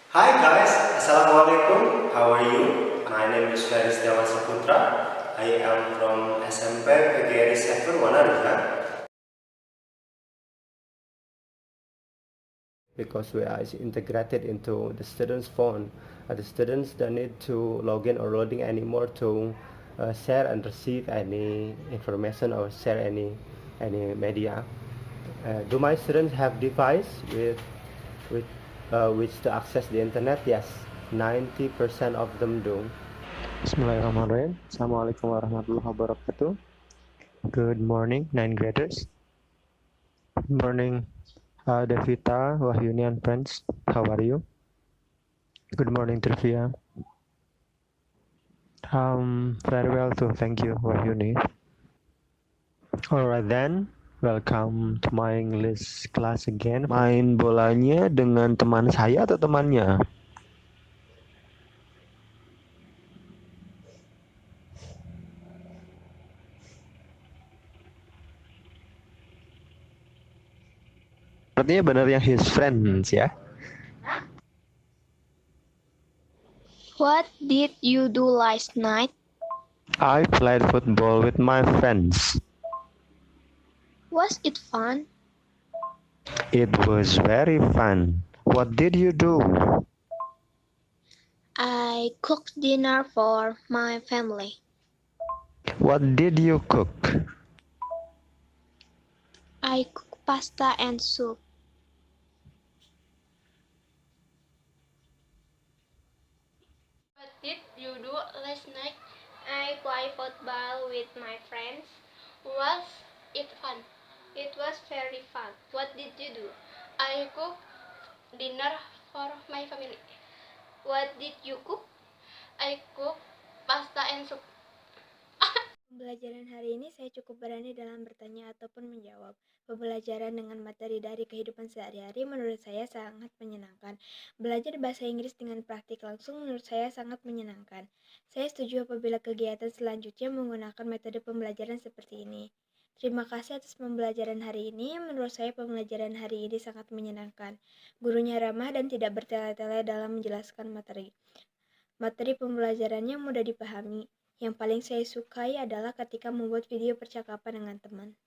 Hi guys, Assalamualaikum. How are you? My name is Putra. I am from SMP PGRI 7 Wanareja. Because we are integrated into the students' phone, the students don't need to log in or loading anymore to share and receive any information or share any media. Do my students have device with which to access the internet? Yes, 90% of them do. Bismillahirrahmanirrahim. Assalamualaikum warahmatullahi wabarakatuh. Good morning, 9th graders. Good morning, Devita, Wahyuni, and friends. How are you? Good morning, Trivia. Very well too. Thank you, Wahyuni. Alright then, welcome to my English class again. Main bolanya dengan teman saya atau temannya? Artinya benar yang his friends ya. What did you do last night? I played football with my friends. Was it fun? It was very fun. What did you do? I cooked dinner for my family. What did you cook? I cooked pasta and soup. What did you do last night? I played football with my friends. Was it fun? It was very fun. What did you do? I cooked dinner for my family. What did you cook? I cooked pasta and soup. Pembelajaran hari ini saya cukup berani dalam bertanya ataupun menjawab. Pembelajaran dengan materi dari kehidupan sehari-hari menurut saya sangat menyenangkan. Belajar bahasa Inggris dengan praktik langsung menurut saya sangat menyenangkan. Saya setuju apabila kegiatan selanjutnya menggunakan metode pembelajaran seperti ini. Terima kasih atas pembelajaran hari ini. Menurut saya pembelajaran hari ini sangat menyenangkan. Gurunya ramah dan tidak bertele-tele dalam menjelaskan materi. Materi pembelajarannya mudah dipahami. Yang paling saya sukai adalah ketika membuat video percakapan dengan teman.